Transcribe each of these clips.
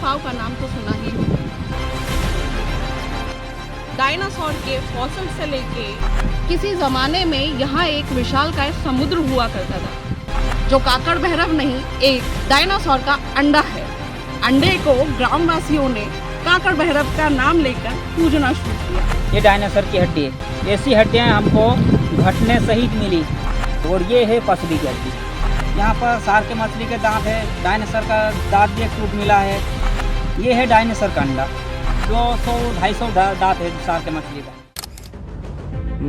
गुफाओं का नाम तो सुना ही होगा। डायनासोर के फॉसिल से लेके किसी जमाने में यहाँ एक विशालकाय समुद्र हुआ करता था, जो काकड़ भैरव नहीं, एक डायनासोर का अंडा है। अंडे को ग्रामवासियों ने काकड़ भैरव का नाम लेकर पूजना शुरू किया। ये डायनासोर की हड्डी है। ऐसी हड्डियाँ हमको घटने सहित मिली, और ये है पसली की हड्डी। यहाँ पर शार्क के मछली के दांत है, डायनासोर का दांत भी एक टूट मिला है। ये है डायनासोर का अंडा, 200-250 दांत है शार्क के मछली का।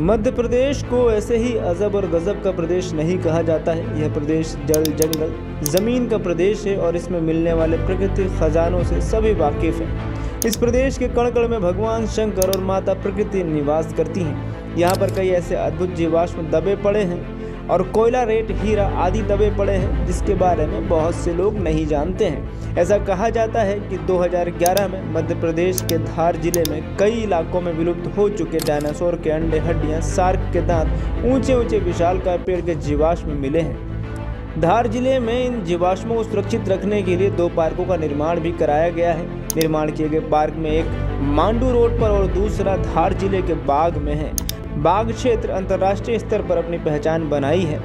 मध्य प्रदेश को ऐसे ही अजब और गजब का प्रदेश नहीं कहा जाता है। यह प्रदेश जल, जंगल, ज़मीन का प्रदेश है और इसमें मिलने वाले प्राकृतिक खजानों से सभी वाकिफ हैं। इस प्रदेश के कण कण में भगवान शंकर और माता प्रकृति निवास करती हैं। यहाँ पर कई ऐसे अद्भुत जीवाश्म दबे पड़े हैं और कोयला, रेत, हीरा आदि दबे पड़े हैं, जिसके बारे में बहुत से लोग नहीं जानते हैं। ऐसा कहा जाता है कि 2011 में मध्य प्रदेश के धार जिले में कई इलाकों में विलुप्त हो चुके डायनासोर के अंडे, हड्डियां, शार्क के दांत, ऊंचे ऊंचे विशालकाय पेड़ के जीवाश्म मिले हैं। धार जिले में इन जीवाश्मों को सुरक्षित रखने के लिए 2 पार्कों का निर्माण भी कराया गया है। निर्माण किए गए पार्क में एक मांडू रोड पर और दूसरा धार जिले के बाग में है। बाघ क्षेत्र अंतर्राष्ट्रीय स्तर पर अपनी पहचान बनाई है।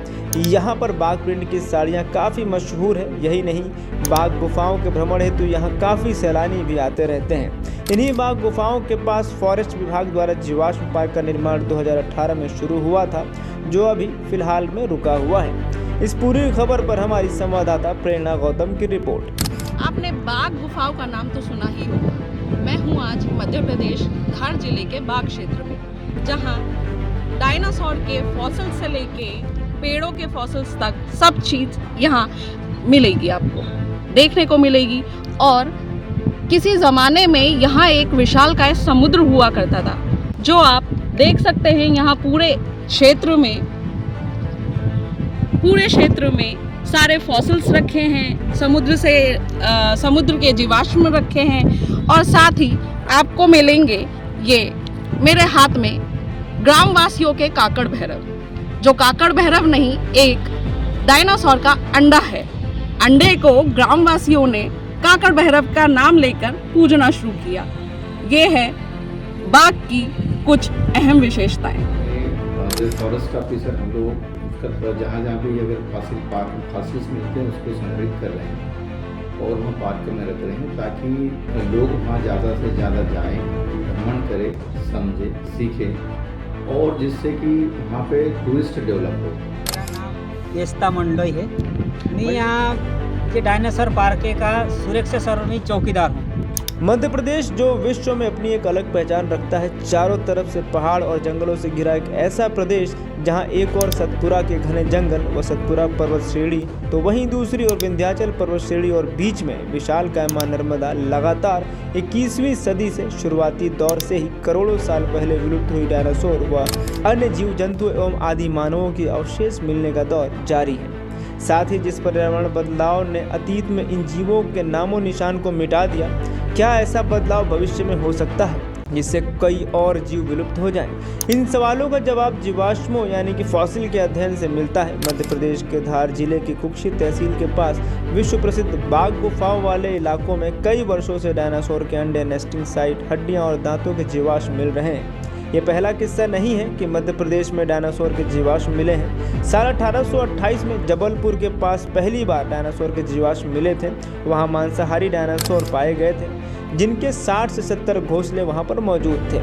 यहाँ पर बाघ प्रिंट की साड़ियाँ काफ़ी मशहूर है। यही नहीं, बाघ गुफाओं के भ्रमण हेतु यहाँ काफ़ी सैलानी भी आते रहते हैं। इन्हीं बाघ गुफाओं के पास फॉरेस्ट विभाग द्वारा जीवाश्म पार्क का निर्माण 2018 में शुरू हुआ था, जो अभी फिलहाल में रुका हुआ है। इस पूरी खबर पर हमारी संवाददाता प्रेरणा गौतम की रिपोर्ट। आपने बाघ गुफाओं का नाम तो सुना ही होगा। मैं हूँ आज मध्य प्रदेश धार जिले के बाघ क्षेत्र में, जहाँ डायनासोर के फॉसिल से लेके पेड़ों के फॉसिल्स तक सब चीज़ यहाँ मिलेगी, आपको देखने को मिलेगी। और किसी ज़माने में यहाँ एक विशालकाय समुद्र हुआ करता था, जो आप देख सकते हैं। यहाँ पूरे क्षेत्र में सारे फॉसिल्स रखे हैं, समुद्र के जीवाश्म रखे हैं, और साथ ही आपको मिलेंगे ये मेरे हाथ में ग्रामवासियों के काकड़ भैरव, जो काकड़ भैरव नहीं, एक डायनासोर का अंडा है। अंडे को ग्रामवासियों ने काकड़ भैरव का नाम लेकर पूजना शुरू किया। ये है बाघ की कुछ अहम विशेषताएं। फॉरेस्ट ऑफिसर हम लोग जहाँ भी अगर फॉसिल्स मिलते हैं उसको संग्रहित कर रहे हैं और वहाँ पार्क में रख रहे हैं, ताकि लोग वहाँ ज़्यादा से ज़्यादा जाएं, भ्रमण करें, समझें, सीखें, और जिससे कि वहाँ पे टूरिस्ट डेवलप हो। एस्ता मंडोई है। मैं यहाँ के डायनासोर पार्क का सुरक्षा सर्वनी चौकीदार हूँ। मध्य प्रदेश जो विश्व में अपनी एक अलग पहचान रखता है, चारों तरफ से पहाड़ और जंगलों से घिरा एक ऐसा प्रदेश जहां एक और सतपुरा के घने जंगल व सतपुरा पर्वत श्रेणी, तो वहीं दूसरी ओर विंध्याचल पर्वत श्रेणी, और बीच में विशालकाय मां नर्मदा लगातार 21वीं सदी से शुरुआती दौर से ही करोड़ों साल पहले विलुप्त हुई डायनासोर व अन्य जीव जंतु एवं आदि मानवों की अवशेष मिलने का दौर जारी है। साथ ही जिस पर्यावरण बदलाव ने अतीत में इन जीवों के नामो निशान को मिटा दिया, क्या ऐसा बदलाव भविष्य में हो सकता है जिससे कई और जीव विलुप्त हो जाएं? इन सवालों का जवाब जीवाश्मों यानी कि फॉसिल के अध्ययन से मिलता है। मध्य प्रदेश के धार जिले की कुक्षी तहसील के पास विश्व प्रसिद्ध बाघ गुफाओं वाले इलाकों में कई वर्षों से डायनासोर के अंडे, नेस्टिंग साइट, हड्डियां और दांतों के जीवाश्म मिल रहे हैं। ये पहला किस्सा नहीं है कि मध्य प्रदेश में डायनासोर के जीवाश्म मिले हैं। साल 1828 में जबलपुर के पास पहली बार डायनासोर के जीवाश्म मिले थे। वहाँ मांसाहारी डायनासोर पाए गए थे, जिनके 60 से 70 घोंसले वहाँ पर मौजूद थे।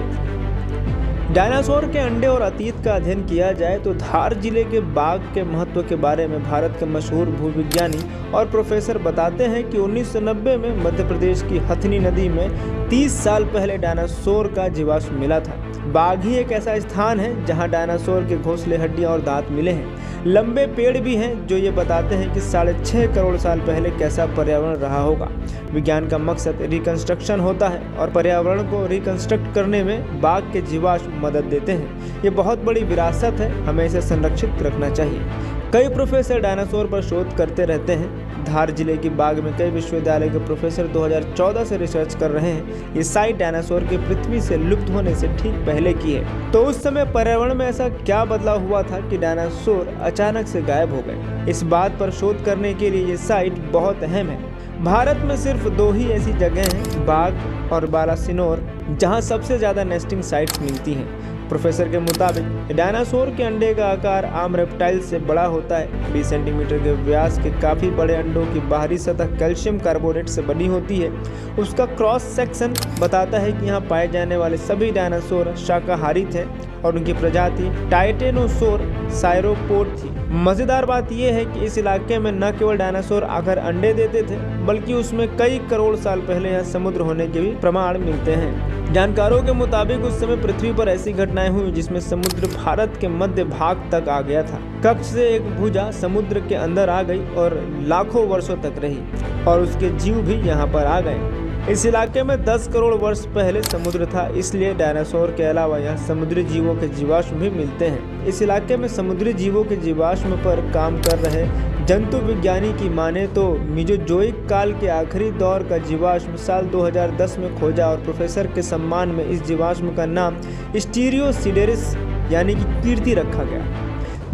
डायनासोर के अंडे और अतीत का अध्ययन किया जाए तो धार जिले के बाघ के महत्व के बारे में भारत के मशहूर भूविज्ञानी और प्रोफेसर बताते हैं कि 1990 में मध्य प्रदेश की हथनी नदी में 30 साल पहले डायनासोर का जीवाश्म मिला था। बाघ ही एक ऐसा स्थान है जहां डायनासोर के घोंसले, हड्डियां और दांत मिले हैं। लंबे पेड़ भी हैं जो ये बताते हैं कि 6.5 करोड़ साल पहले कैसा पर्यावरण रहा होगा। विज्ञान का मकसद रिकंस्ट्रक्शन होता है और पर्यावरण को रिकंस्ट्रक्ट करने में बाघ के जीवाश्म मदद देते हैं। ये बहुत बड़ी विरासत है, हमें इसे संरक्षित रखना चाहिए। कई प्रोफेसर डायनासोर पर शोध करते रहते हैं। धार जिले की बाग में कई विश्वविद्यालय के प्रोफेसर 2014 से रिसर्च कर रहे हैं। ये साइट डायनासोर की पृथ्वी से लुप्त होने से ठीक पहले की है। तो उस समय पर्यावरण में ऐसा क्या बदलाव हुआ था कि डायनासोर अचानक से गायब हो गए? इस बात पर शोध करने के लिए ये साइट बहुत अहम है। भारत में सिर्फ 2 ही ऐसी जगह हैं, बाग और बालासिनोर, जहां सबसे ज़्यादा नेस्टिंग साइट्स मिलती हैं। प्रोफेसर के मुताबिक डायनासोर के अंडे का आकार आम रेप्टाइल से बड़ा होता है। 20 सेंटीमीटर के व्यास के काफ़ी बड़े अंडों की बाहरी सतह कैल्शियम कार्बोनेट से बनी होती है। उसका क्रॉस सेक्शन बताता है कि यहाँ पाए जाने वाले सभी डायनासोर शाकाहारी थे और उनकी प्रजाति टाइटेनोसोर साइरोपोड थी। मज़ेदार बात यह है कि इस इलाके में न केवल डायनासोर आकर अंडे देते थे, बल्कि उसमें कई करोड़ साल पहले यहाँ समुद्र होने के भी प्रमाण मिलते हैं। जानकारों के मुताबिक उस समय पृथ्वी पर ऐसी घटनाएं हुई जिसमें समुद्र भारत के मध्य भाग तक आ गया था। कक्ष से एक भुजा समुद्र के अंदर आ गई और लाखों वर्षों तक रही और उसके जीव भी यहाँ पर आ गए। इस इलाके में 10 करोड़ वर्ष पहले समुद्र था, इसलिए डायनासोर के अलावा यहाँ समुद्री जीवों के जीवाश्म भी मिलते हैं। इस इलाके में समुद्री जीवों के जीवाश्म पर काम कर रहे जंतु विज्ञानी की माने तो मीजोजोइक काल के आखिरी दौर का जीवाश्म साल 2010 में खोजा और प्रोफेसर के सम्मान में इस जीवाश्म का नाम स्टीरियोसिडेरिस यानी कि कीर्ति रखा गया।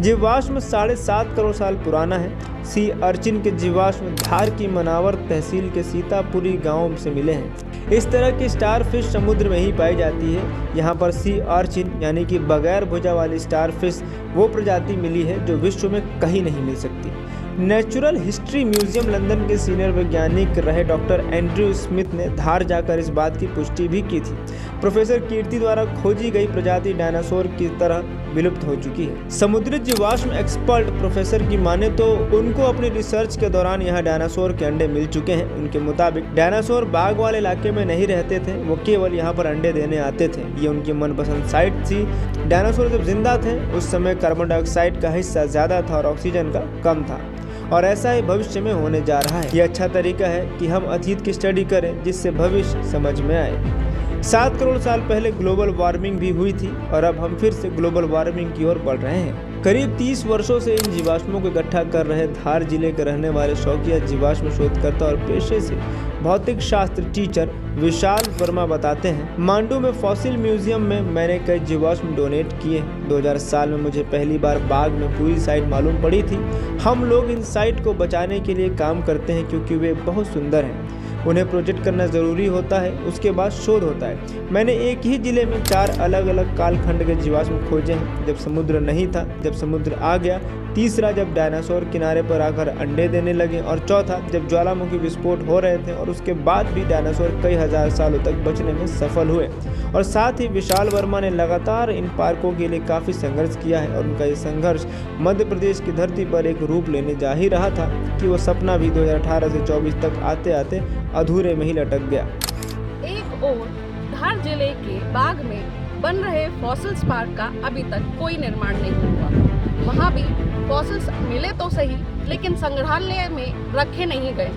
जीवाश्म 7.5 करोड़ साल पुराना है। सी अर्चिन के जीवाश्म धार की मनावर तहसील के सीतापुरी गांव से मिले हैं। इस तरह की स्टारफिश समुद्र में ही पाई जाती है। यहाँ पर सी अर्चिन यानी कि बगैर भुजा वाली स्टारफिश वो प्रजाति मिली है जो विश्व में कहीं नहीं मिल सकती। नेचुरल हिस्ट्री म्यूजियम लंदन के सीनियर वैज्ञानिक रहे डॉक्टर एंड्रयू स्मिथ ने धार जाकर इस बात की पुष्टि भी की थी। प्रोफेसर कीर्ति द्वारा खोजी गई प्रजाति डायनासोर की तरह विलुप्त हो चुकी है। समुद्री जीवाश्म एक्सपर्ट प्रोफेसर की माने तो उनको अपनी रिसर्च के दौरान यहाँ डायनासोर के अंडे मिल चुके हैं। उनके मुताबिक डायनासोर बाग वाले इलाके में नहीं रहते थे, वो केवल यहाँ पर अंडे देने आते थे। ये उनकी मनपसंद साइट थी। डायनासोर जब जिंदा थे उस समय कार्बन डाइऑक्साइड का हिस्सा ज्यादा था और ऑक्सीजन का कम था, और ऐसा ही भविष्य में होने जा रहा है। ये अच्छा तरीका है कि हम अतीत की स्टडी करें जिससे भविष्य समझ में आए। 7 करोड़ साल पहले ग्लोबल वार्मिंग भी हुई थी और अब हम फिर से ग्लोबल वार्मिंग की ओर बढ़ रहे हैं। करीब 30 वर्षों से इन जीवाश्मों को इकट्ठा कर रहे धार जिले के रहने वाले शौकिया जीवाश्म शोधकर्ता और पेशे से भौतिक शास्त्र टीचर विशाल वर्मा बताते हैं, मांडू में फॉसिल म्यूजियम में मैंने कई जीवाश्म डोनेट किए। 2000 साल में मुझे पहली बार बाग में पूरी साइट मालूम पड़ी थी। हम लोग इन साइट को बचाने के लिए काम करते हैं क्योंकि वे बहुत सुंदर हैं। उन्हें प्रोजेक्ट करना ज़रूरी होता है, उसके बाद शोध होता है। मैंने एक ही ज़िले में 4 अलग अलग कालखंड के जीवाश्म खोजे हैं। जब समुद्र नहीं था, जब समुद्र आ गया, तीसरा जब डायनासोर किनारे पर आकर अंडे देने लगे, और चौथा जब ज्वालामुखी विस्फोट हो रहे थे और उसके बाद भी डायनासोर कई हजार सालों तक बचने में सफल हुए। और साथ ही विशाल वर्मा ने लगातार इन पार्कों के लिए काफ़ी संघर्ष किया है और उनका ये संघर्ष मध्य प्रदेश की धरती पर एक रूप लेने जा ही रहा था कि वो सपना भी 2018 से 24 तक आते आते अधूरे में ही लटक गया। एक और धार जिले के बाग में बन रहे फॉसिल्स पार्क का अभी तक कोई निर्माण नहीं हुआ। वहाँ भी फॉसिल्स मिले तो सही, लेकिन संग्रहालय में रखे नहीं गए।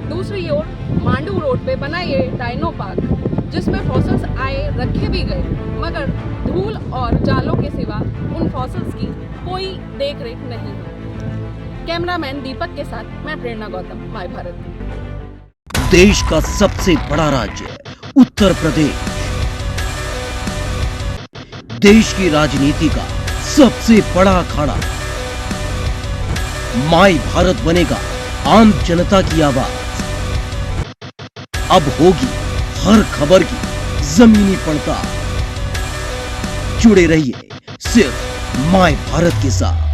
दूसरी ओर मांडू रोड पे बना ये डायनो पार्क, जिसमें फॉसिल्स आए रखे भी गए, मगर धूल और जालों के सिवा उन फॉसिल्स की कोई देख रेख नहीं है। कैमरामैन दीपक के साथ मैं प्रेरणा गौतम, माय भारत। देश का सबसे बड़ा राज्य उत्तर प्रदेश, देश की राजनीति का सबसे बड़ा अखाड़ा, माय भारत बनेगा आम जनता की आवाज। अब होगी हर खबर की जमीनी पड़ताल। जुड़े रहिए सिर्फ माय भारत के साथ।